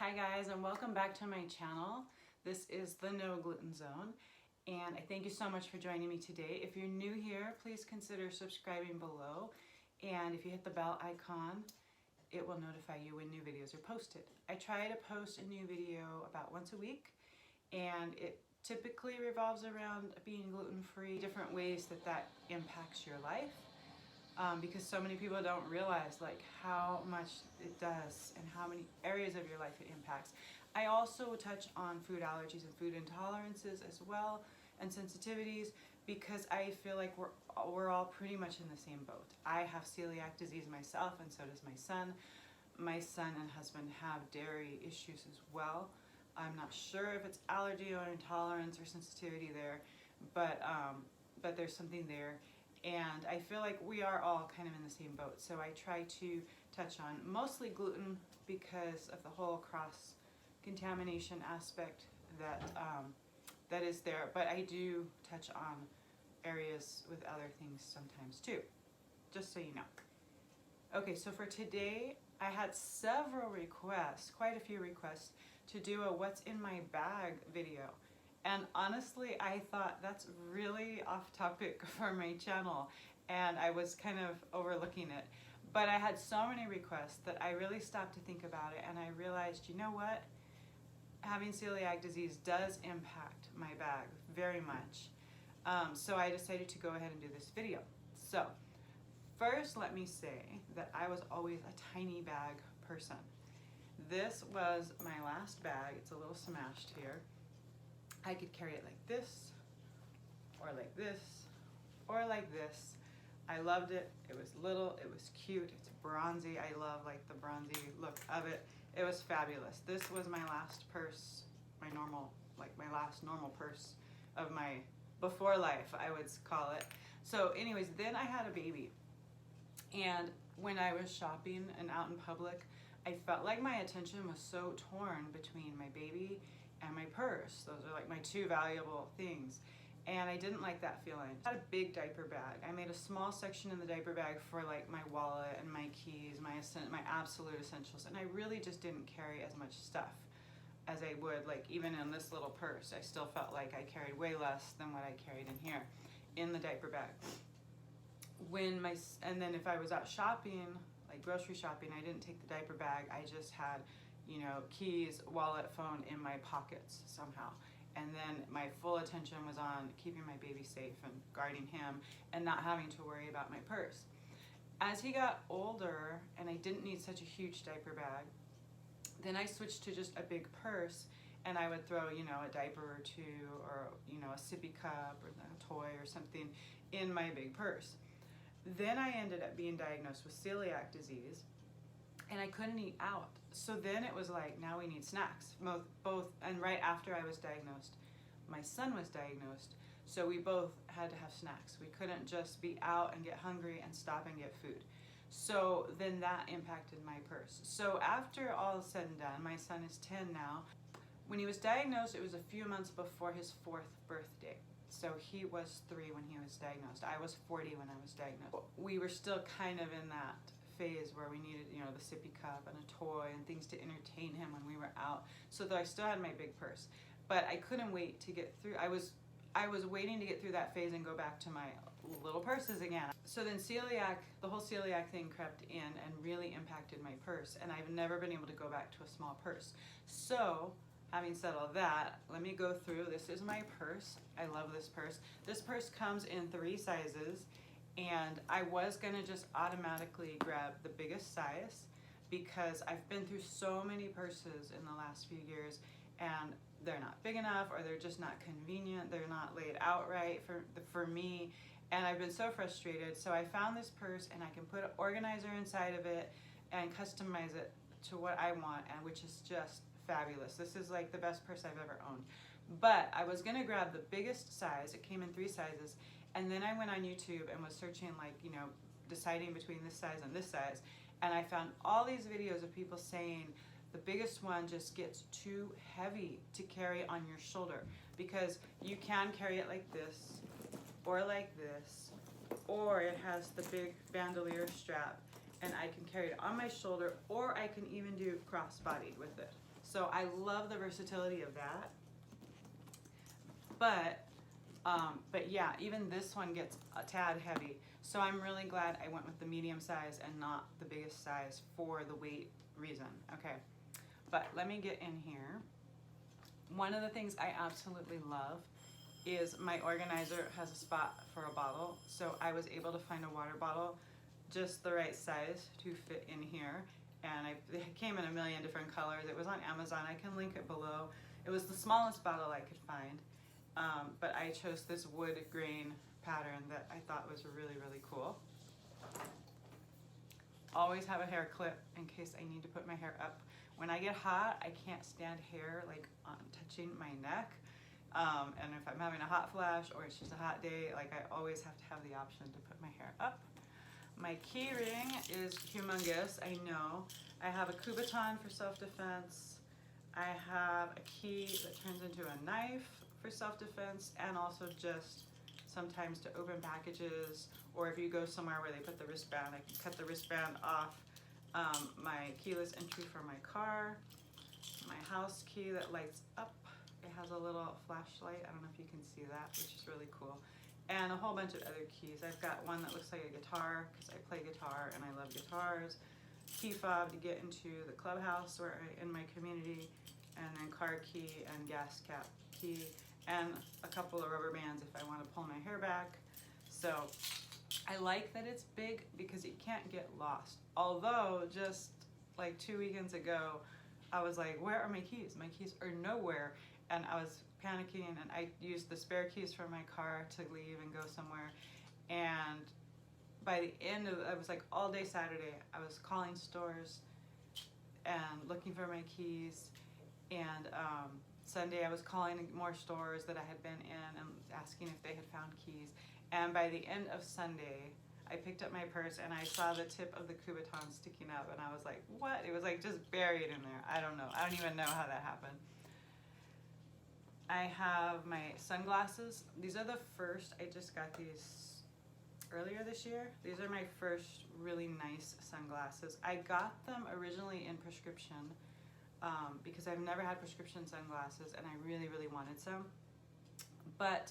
Hi guys, and welcome back to my channel. This is the No Gluten Zone, and I thank you so much for joining me today. If you're new here, please consider subscribing below, and if you hit the bell icon, it will notify you when new videos are posted. I try to post a new video about once a week, and it typically revolves around being gluten-free, different ways that impacts your life. Because so many people don't realize like how much it does and how many areas of your life it impacts. I also touch on food allergies and food intolerances as well, and sensitivities, because I feel like we're all pretty much in the same boat. I have celiac disease myself, and so does my son. My son and husband have dairy issues as well. I'm not sure if it's allergy or intolerance or sensitivity there, but there's something there. And I feel like we are all kind of in the same boat. So I try to touch on mostly gluten because of the whole cross-contamination aspect that is there. But I do touch on areas with other things sometimes too, just so you know. Okay, so for today, I had several requests, quite a few requests, to do a what's in my bag video. And honestly, I thought that's really off topic for my channel, and I was kind of overlooking it. But I had so many requests that I really stopped to think about it, and I realized, you know what? Having celiac disease does impact my bag very much. So I decided to go ahead and do this video. So first, let me say that I was always a tiny bag person. This was my last bag. It's a little smashed here. I could carry it like this, or like this, or like this. I loved it. It was little, it was cute, it's bronzy. I love like the bronzy look of it. It was fabulous. This was my last purse, my last normal purse of my before life, I would call it. So anyways, then I had a baby. And when I was shopping and out in public, I felt like my attention was so torn between my baby and my purse. Those are like my two valuable things. And I didn't like that feeling. I had a big diaper bag. I made a small section in the diaper bag for like my wallet and my keys, my absolute essentials. And I really just didn't carry as much stuff as I would, like even in this little purse. I still felt like I carried way less than what I carried in here, in the diaper bag. And then if I was out shopping, like grocery shopping, I didn't take the diaper bag. I just had, you know, keys, wallet, phone in my pockets somehow. And then my full attention was on keeping my baby safe and guarding him and not having to worry about my purse. As he got older and I didn't need such a huge diaper bag, then I switched to just a big purse, and I would throw, you know, a diaper or two, or, you know, a sippy cup or a toy or something in my big purse. Then I ended up being diagnosed with celiac disease, and I couldn't eat out. So then it was like, now we need snacks. And right after I was diagnosed, my son was diagnosed. So we both had to have snacks. We couldn't just be out and get hungry and stop and get food. So then that impacted my purse. So after all is said and done, my son is 10 now. When he was diagnosed, it was a few months before his 4th birthday. So he was 3 when he was diagnosed. I was 40 when I was diagnosed. We were still kind of in that phase where we needed, you know, the sippy cup and a toy and things to entertain him when we were out. So though I still had my big purse, but I couldn't wait to get through. I was waiting to get through that phase and go back to my little purses again. So then the whole celiac thing crept in and really impacted my purse, and I've never been able to go back to a small purse. So having said all that, let me go through. This is my purse. I love this purse. This purse comes in 3 sizes, and I was gonna just automatically grab the biggest size because I've been through so many purses in the last few years, and they're not big enough, or they're just not convenient. They're not laid out right for me, and I've been so frustrated. So I found this purse, and I can put an organizer inside of it and customize it to what I want, and which is just fabulous. This is like the best purse I've ever owned. But I was gonna grab the biggest size. It came in 3 sizes, and then I went on YouTube and was searching, like, you know, deciding between this size and this size, and I found all these videos of people saying the biggest one just gets too heavy to carry on your shoulder, because you can carry it like this, or like this, or it has the big bandolier strap, and I can carry it on my shoulder, or I can even do crossbody with it. So I love the versatility of that. But yeah, even this one gets a tad heavy. So I'm really glad I went with the medium size and not the biggest size for the weight reason. Okay, but let me get in here. One of the things I absolutely love is my organizer has a spot for a bottle. So I was able to find a water bottle just the right size to fit in here. And it came in a million different colors. It was on Amazon. I can link it below. It was the smallest bottle I could find. But I chose this wood grain pattern that I thought was really, really cool. Always have a hair clip in case I need to put my hair up. When I get hot, I can't stand hair like touching my neck. And if I'm having a hot flash or it's just a hot day, like I always have to have the option to put my hair up. My key ring is humongous, I know. I have a Kubaton for self-defense. I have a key that turns into a knife for self-defense, and also just sometimes to open packages, or if you go somewhere where they put the wristband, I can cut the wristband off. My keyless entry for my car, my house key that lights up. It has a little flashlight. I don't know if you can see that, which is really cool. And a whole bunch of other keys. I've got one that looks like a guitar because I play guitar and I love guitars. Key fob to get into the clubhouse or in my community, and then car key and gas cap key, and a couple of rubber bands if I want to pull my hair back. So I like that it's big because it can't get lost. Although just like 2 weekends ago, I was like, where are my keys? My keys are nowhere. And I was panicking, and I used the spare keys from my car to leave and go somewhere. And by the end of it was like all day Saturday, I was calling stores and looking for my keys. And Sunday I was calling more stores that I had been in and asking if they had found keys. And by the end of Sunday, I picked up my purse and I saw the tip of the Kubaton sticking up, and I was like, what? It was like just buried in there. I don't know. I don't even know how that happened. I have my sunglasses. These are the first, I just got these earlier this year. These are my first really nice sunglasses. I got them originally in prescription because I've never had prescription sunglasses and I really, really wanted some. But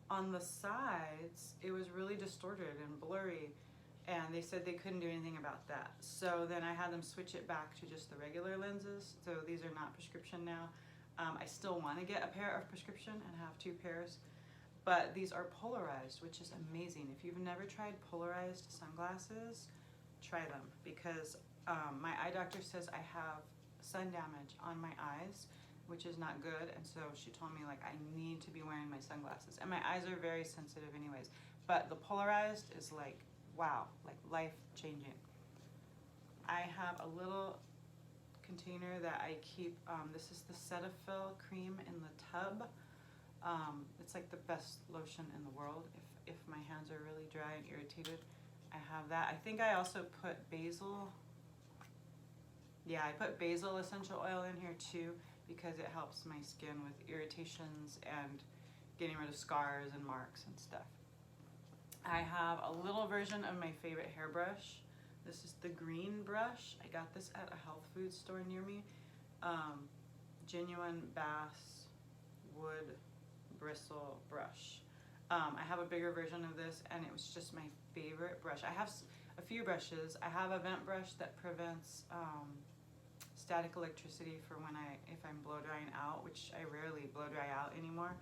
on the sides, it was really distorted and blurry, and they said they couldn't do anything about that. So then I had them switch it back to just the regular lenses. So these are not prescription now. I still want to get a pair of prescription and have 2 pairs, but these are polarized, which is amazing. If you've never tried polarized sunglasses, try them, because my eye doctor says I have sun damage on my eyes, which is not good, and so she told me like I need to be wearing my sunglasses, and my eyes are very sensitive anyways, but the polarized is like, wow, like life-changing. I have a little container that I keep, this is the Cetaphil cream in the tub. It's like the best lotion in the world if my hands are really dry and irritated. I have that. I think I also put basil. Yeah, I put basil essential oil in here too because it helps my skin with irritations and getting rid of scars and marks and stuff. I have a little version of my favorite hairbrush. This is the green brush. I got this at a health food store near me. Genuine bass wood bristle brush. I have a bigger version of this, and it was just my favorite brush. I have a few brushes. I have a vent brush that prevents static electricity for if I'm blow drying out, which I rarely blow dry out anymore.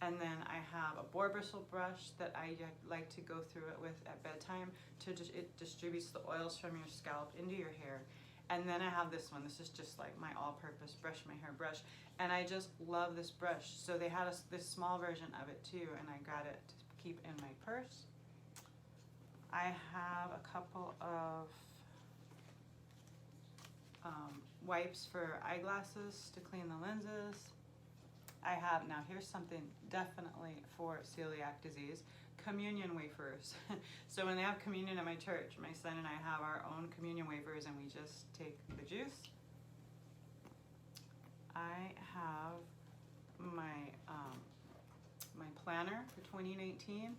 And then I have a boar bristle brush that I like to go through it with at bedtime it distributes the oils from your scalp into your hair. And then I have this one. This is just like my all-purpose brush my hair brush. And I just love this brush. So they had this small version of it too, and I got it to keep in my purse. I have a couple of wipes for eyeglasses to clean the lenses. I have, now here's something definitely for celiac disease, communion wafers. So when they have communion at my church, my son and I have our own communion wafers, and we just take the juice. I have my my planner for 2019.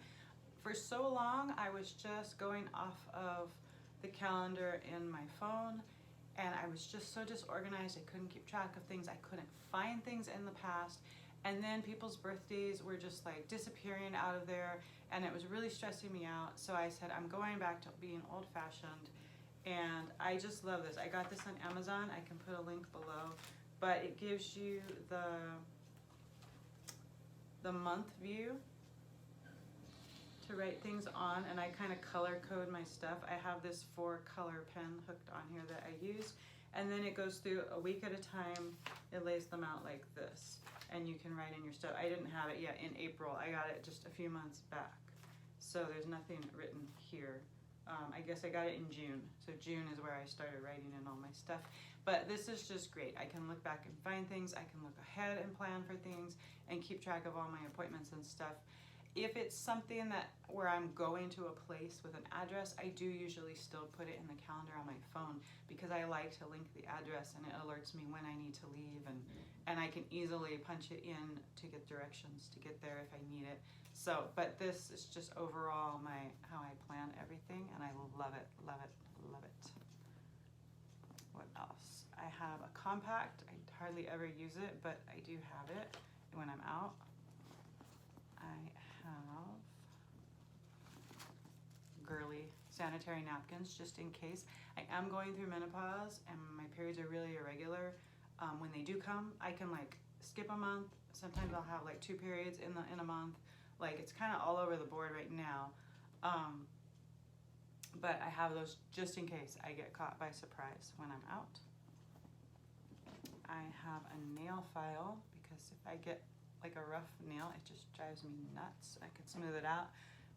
For so long, I was just going off of the calendar in my phone, and I was just so disorganized. I couldn't keep track of things. I couldn't find things in the past. And then people's birthdays were just like disappearing out of there, and it was really stressing me out. So I said, I'm going back to being old-fashioned, and I just love this. I got this on Amazon. I can put a link below, but it gives you the month view to write things on, and I kind of color code my stuff. I have this 4-color pen hooked on here that I use, and then it goes through a week at a time. It lays them out like this, and you can write in your stuff. I didn't have it yet in April. I got it just a few months back, so there's nothing written here. I guess I got it in June, so June is where I started writing in all my stuff. But this is just great. I can look back and find things. I can look ahead and plan for things and keep track of all my appointments and stuff. If it's something where I'm going to a place with an address, I do usually still put it in the calendar on my phone, because I like to link the address, and it alerts me when I need to leave, and I can easily punch it in to get directions to get there if I need it. So, but this is just overall how I plan everything, and I love it, love it, love it. What else? I have a compact. I hardly ever use it, but I do have it when I'm out. I have girly sanitary napkins just in case. I am going through menopause and my periods are really irregular. When they do come, I can like skip a month. Sometimes I'll have like 2 periods in a month. Like, it's kind of all over the board right now. But I have those just in case I get caught by surprise when I'm out. I have a nail file, because if I get like a rough nail, it just drives me nuts. I could smooth it out.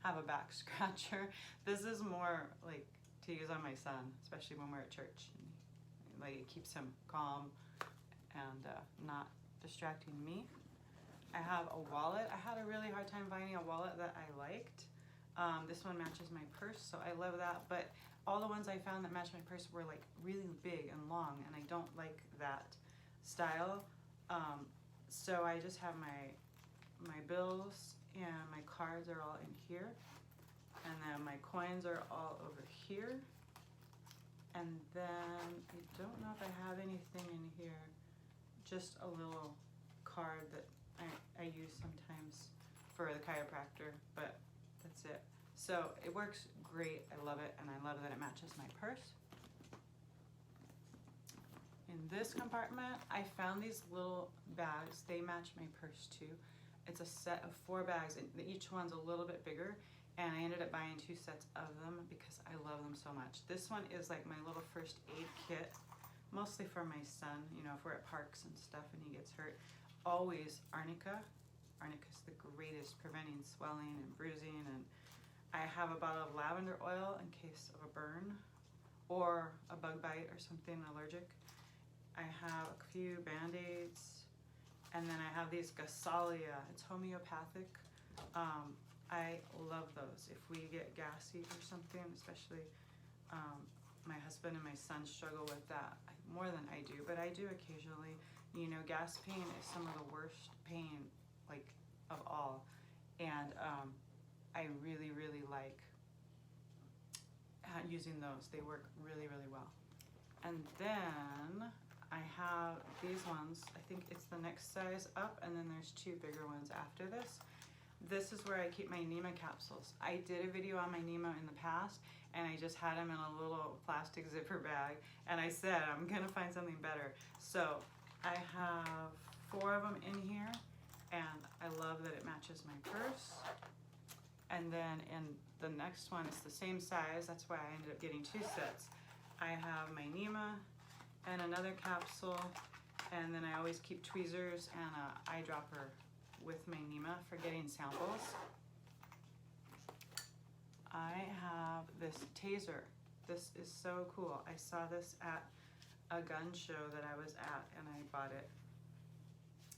Have a back scratcher. This is more like to use on my son, especially when we're at church. Like, it keeps him calm and not distracting me. I have a wallet. I had a really hard time finding a wallet that I liked. This one matches my purse, so I love that. But all the ones I found that matched my purse were like really big and long, and I don't like that style. So I just have my bills and my cards are all in here, and then my coins are all over here. And then I don't know if I have anything in here, just a little card that I use sometimes for the chiropractor, but that's it. So it works great. I love it, and I love that it matches my purse. In this compartment, I found these little bags. They match my purse too. It's a set of 4 bags, and each one's a little bit bigger, and I ended up buying 2 sets of them because I love them so much. This one is like my little first aid kit, mostly for my son, you know, if we're at parks and stuff and he gets hurt. Always arnica. Arnica's the greatest, preventing swelling and bruising, and I have a bottle of lavender oil in case of a burn or a bug bite or something allergic. I have a few Band-Aids, and then I have these Gasalia. It's homeopathic. I love those. If we get gassy or something, especially my husband and my son struggle with that more than I do, but I do occasionally. You know, gas pain is some of the worst pain, like, of all, and I really, really like using those. They work really, really well. And then I have these ones. I think it's the next size up, and then there's 2 bigger ones after this. This is where I keep my Nima capsules. I did a video on my Nima in the past, and I just had them in a little plastic zipper bag, and I said I'm gonna find something better. So I have 4 of them in here, and I love that it matches my purse. And then in the next one, it's the same size. That's why I ended up getting 2 sets. I have my Nima and another capsule, and then I always keep tweezers and an eyedropper with my Nima for getting samples. I have this taser. This is so cool. I saw this at a gun show that I was at, and I bought it.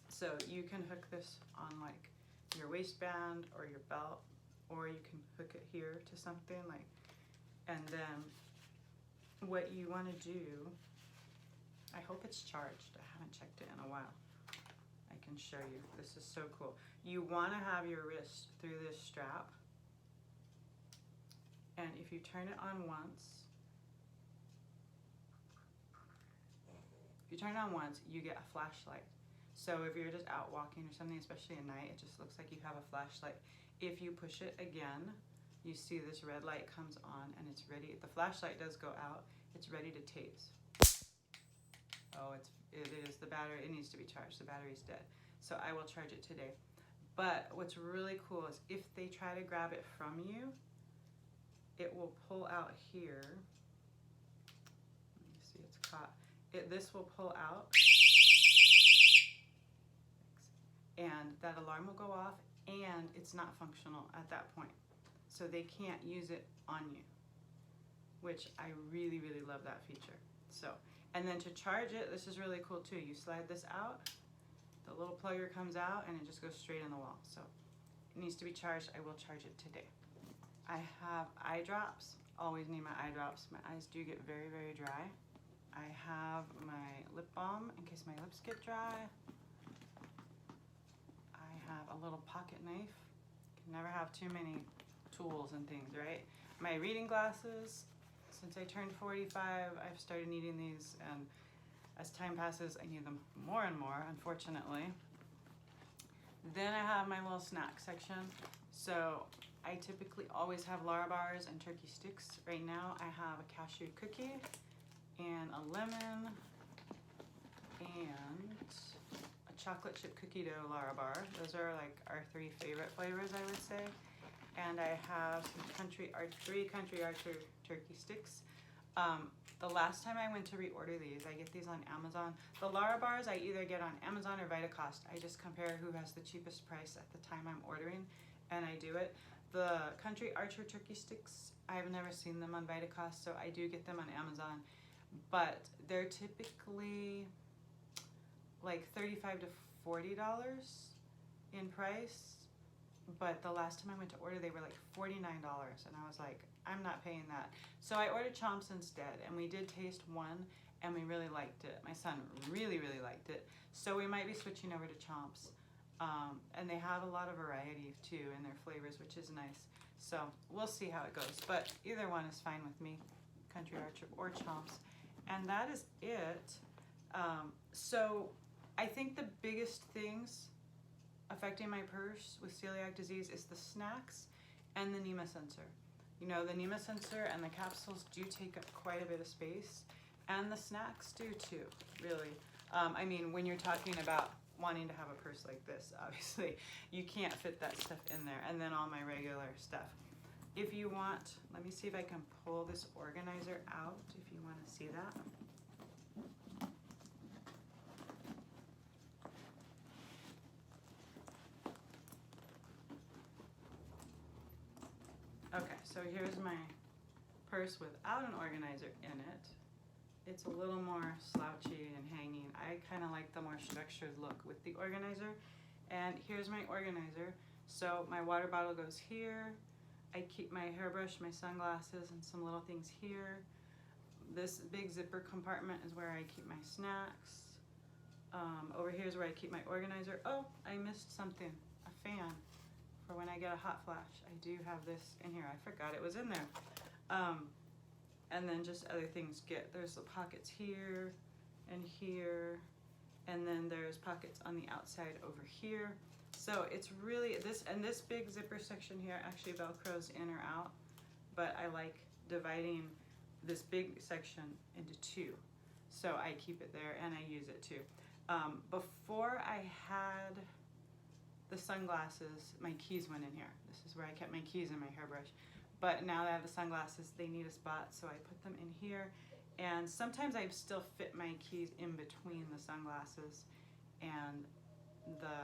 So you can hook this on like your waistband or your belt, or you can hook it here to something like, and then what you want to do, I hope it's charged. I haven't checked it in a while. I can show you. This is so cool. You want to have your wrist through this strap, and if you turn it on once, you turn it on once, you get a flashlight. So if you're just out walking or something, especially at night, it just looks like you have a flashlight. If you push it again, you see this red light comes on and it's ready. The flashlight does go out. It's ready to tase. Oh, it is the battery. It needs to be charged. The battery's dead. So I will charge it today. But what's really cool is if they try to grab it from you, it will pull out here. Let me see, it's caught. This will pull out. And that alarm will go off, and it's not functional at that point. So they can't use it on you, which I really, really love that feature. So, and then to charge it, this is really cool too. You slide this out, the little plugger comes out, and it just goes straight in the wall. So it needs to be charged. I will charge it today. I have eye drops. Always need my eye drops. My eyes do get very, very dry. I have my lip balm in case my lips get dry. Have a little pocket knife. Can never have too many tools and things, right? My reading glasses. Since I turned 45, I've started needing these, and as time passes, I need them more and more, unfortunately. Then I have my little snack section. So I typically always have Larabars and turkey sticks. Right now I have a cashew cookie and a lemon and chocolate chip cookie dough Larabar. Those are like our 3 favorite flavors, I would say. And I have some 3 Country Archer turkey sticks. The last time I went to reorder these, I get these on Amazon. The Larabars I either get on Amazon or Vitacost. I just compare who has the cheapest price at the time I'm ordering, and I do it. The Country Archer turkey sticks, I've never seen them on Vitacost, so I do get them on Amazon. But they're typically like $35 to $40 in price, but the last time I went to order they were like $49, and I was like, I'm not paying that. So I ordered Chomps instead, and we did taste one and we really liked it. My son really, really liked it, so we might be switching over to Chomps. And they have a lot of variety too in their flavors, which is nice. So we'll see how it goes, but either one is fine with me, Country Archer or Chomps. And that is it. So I think the biggest things affecting my purse with celiac disease is the snacks and the Nima Sensor. You know, the Nima Sensor and the capsules do take up quite a bit of space, and the snacks do too, really. I mean, when you're talking about wanting to have a purse like this, obviously, you can't fit that stuff in there, and then all my regular stuff. If you want, let me see if I can pull this organizer out if you want to see that. Okay, so here's my purse without an organizer in it. It's a little more slouchy and hanging. I kind of like the more structured look with the organizer. And here's my organizer. So my water bottle goes here. I keep my hairbrush, my sunglasses, and some little things here. This big zipper compartment is where I keep my snacks. Over here is where I keep my organizer. Oh, I missed something, a fan. For when I get a hot flash. I do have this in here. I forgot it was in there. And then just other things there's the pockets here and here, and then there's pockets on the outside over here. So it's really, this big zipper section here actually Velcros in or out, but I like dividing this big section into 2. So I keep it there and I use it too. Before I had the sunglasses, my keys went in here. This is where I kept my keys and my hairbrush. But now that I have the sunglasses, they need a spot, so I put them in here. And sometimes I still fit my keys in between the sunglasses and the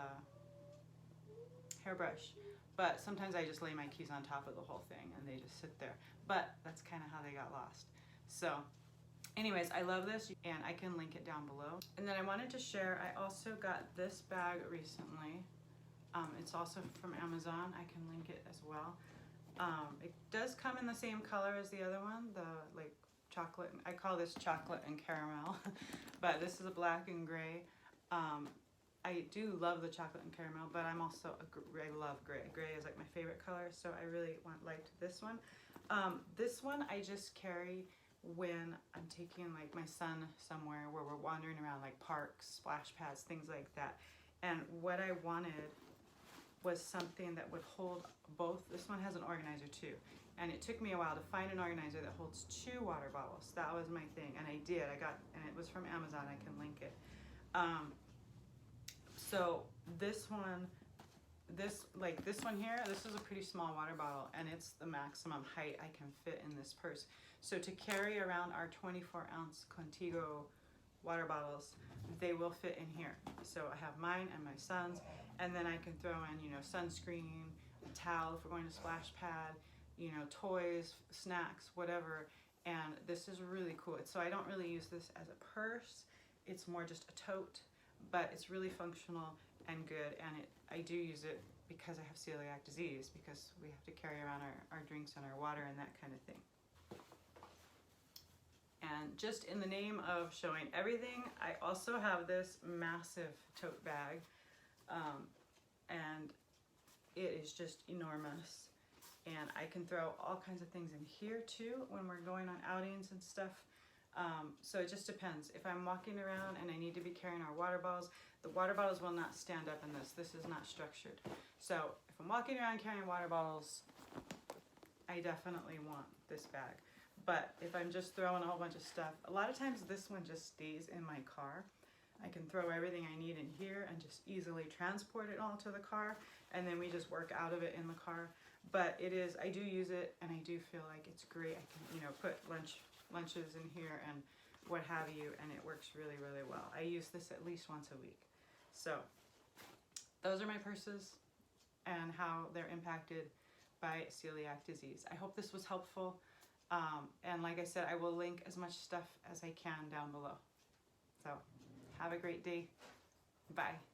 hairbrush. But sometimes I just lay my keys on top of the whole thing and they just sit there. But that's kind of how they got lost. So anyways, I love this, and I can link it down below. And then I wanted to share, I also got this bag recently. It's also from Amazon. I can link it as well. It does come in the same color as the other one, the like chocolate. I call this chocolate and caramel, but this is a black and gray. I do love the chocolate and caramel, but I'm also I love gray. Gray is like my favorite color, so I really liked this one. This one I just carry when I'm taking like my son somewhere where we're wandering around, like parks, splash pads, things like that. And what I wanted was something that would hold both. This one has an organizer too. And it took me a while to find an organizer that holds 2 water bottles. That was my thing, and I did. And it was from Amazon. I can link it. So this one here, this is a pretty small water bottle, and it's the maximum height I can fit in this purse. So to carry around our 24-ounce Contigo water bottles, they will fit in here. So I have mine and my son's, and then I can throw in, you know, sunscreen, a towel if we're going to splash pad, you know, toys, snacks, whatever. And this is really cool. So I don't really use this as a purse. It's more just a tote, but it's really functional and good. And I do use it because I have celiac disease, because we have to carry around our drinks and our water and that kind of thing. And just in the name of showing everything, I also have this massive tote bag, and it is just enormous. And I can throw all kinds of things in here too when we're going on outings and stuff. So it just depends. If I'm walking around and I need to be carrying our water bottles, the water bottles will not stand up in this. This is not structured. So if I'm walking around carrying water bottles, I definitely want this bag. But if I'm just throwing a whole bunch of stuff, a lot of times this one just stays in my car. I can throw everything I need in here and just easily transport it all to the car, and then we just work out of it in the car. But I do use it, and I do feel like it's great. I can, you know, put lunches in here and what have you, and it works really, really well. I use this at least once a week. So those are my purses and how they're impacted by celiac disease. I hope this was helpful. And like I said, I will link as much stuff as I can down below. So have a great day. Bye.